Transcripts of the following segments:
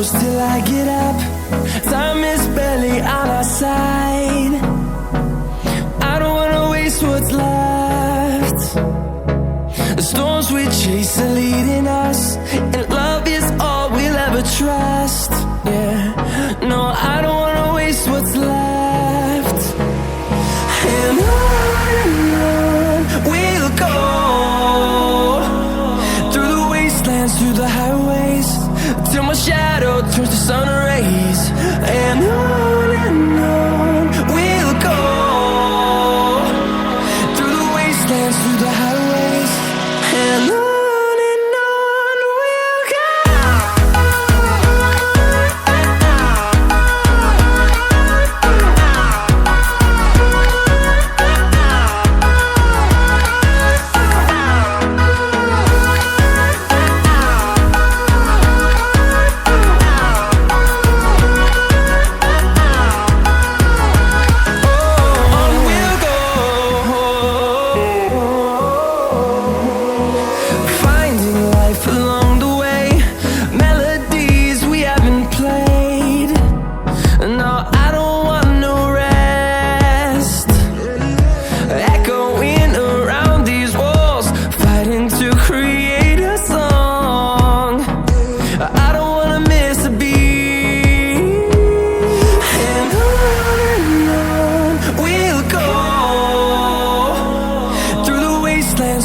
close till I get up. Time is barely on our side. I don't wanna waste what's left. The storms we chase are leading us, and love is all we'll ever trust. Yeah, no, I don't wanna waste what's left. And on we'll go, through the wastelands, through the highways, till my shadow turns to sun rays. And on we'll go, through the wastelands, through the highways, and on we'll go.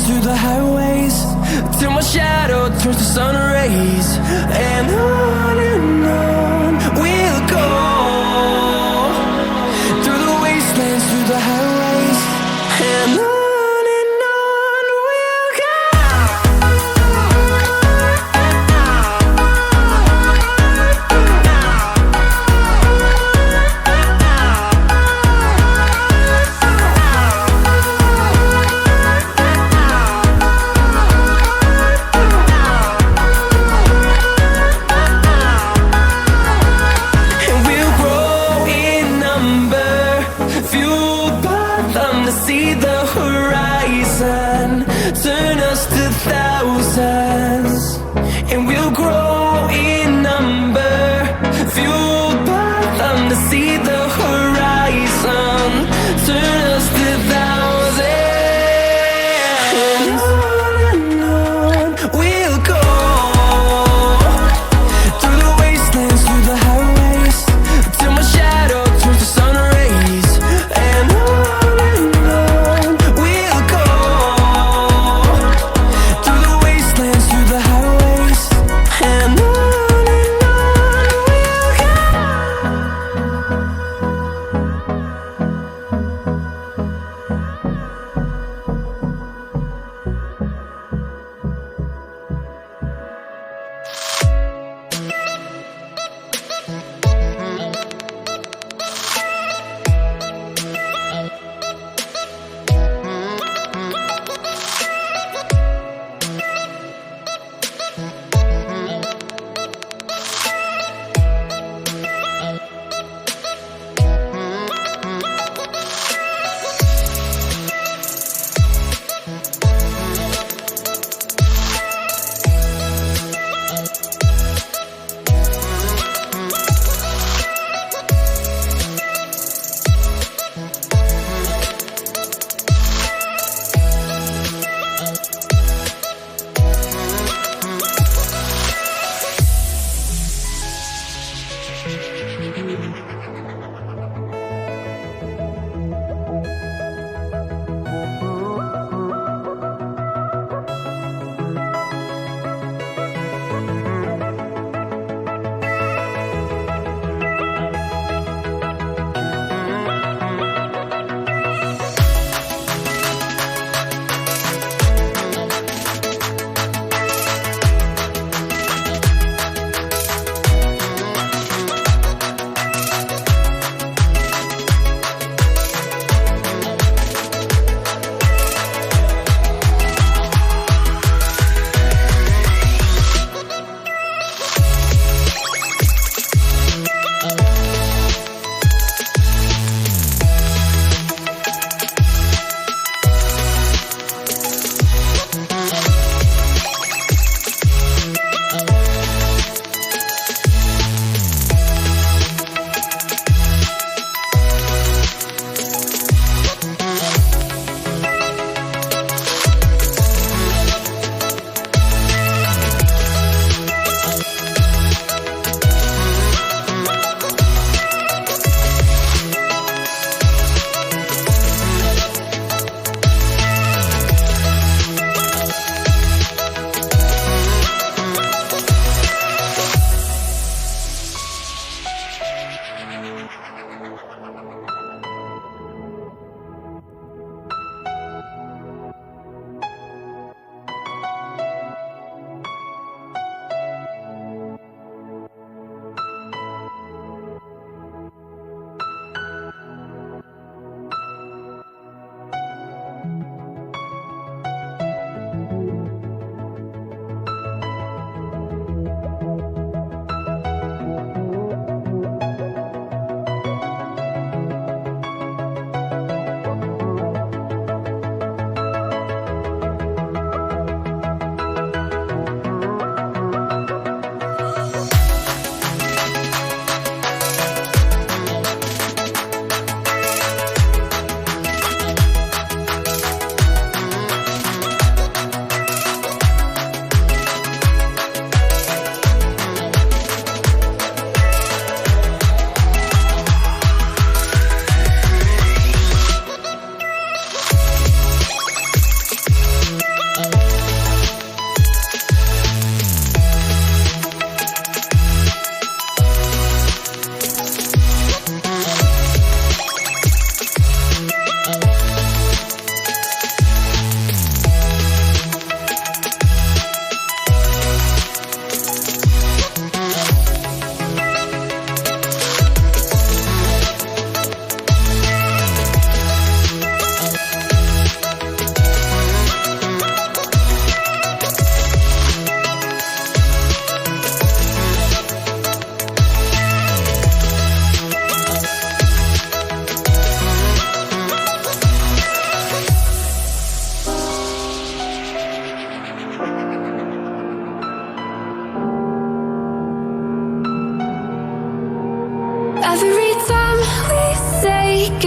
Through the highways, till my shadow turns to sun rays. And on we'll go, through the wastelands, through the highways, and on we'll go. See the horizon, turn us to thousands, and we'll grow in number, fueled by them to see the horizon, turn us to thousands, and on we'll go, through the wastelands, through the highways, till my shadow turns to sun rays. And and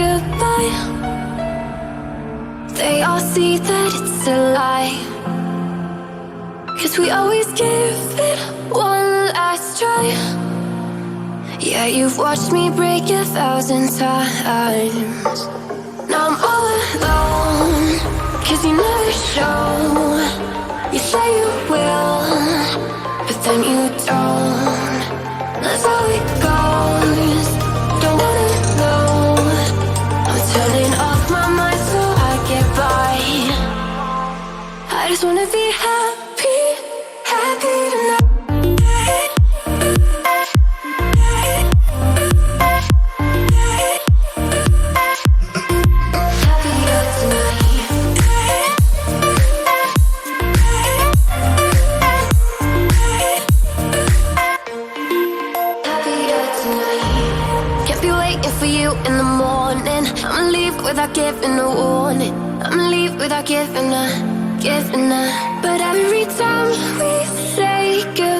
goodbye. They all see that it's a lie, 'cause we always give it one last try. Yeah, you've watched me break 1,000 times. Now I'm all alone, 'cause you never show. You say you will, but then you don't. That's how it goes. Don't wanna know. I'm turning off my mind so I get by. I just wanna be happy, happy tonight. In the morning, I'ma leave without giving a warning. I'ma leave without giving a. But every time we say goodbye,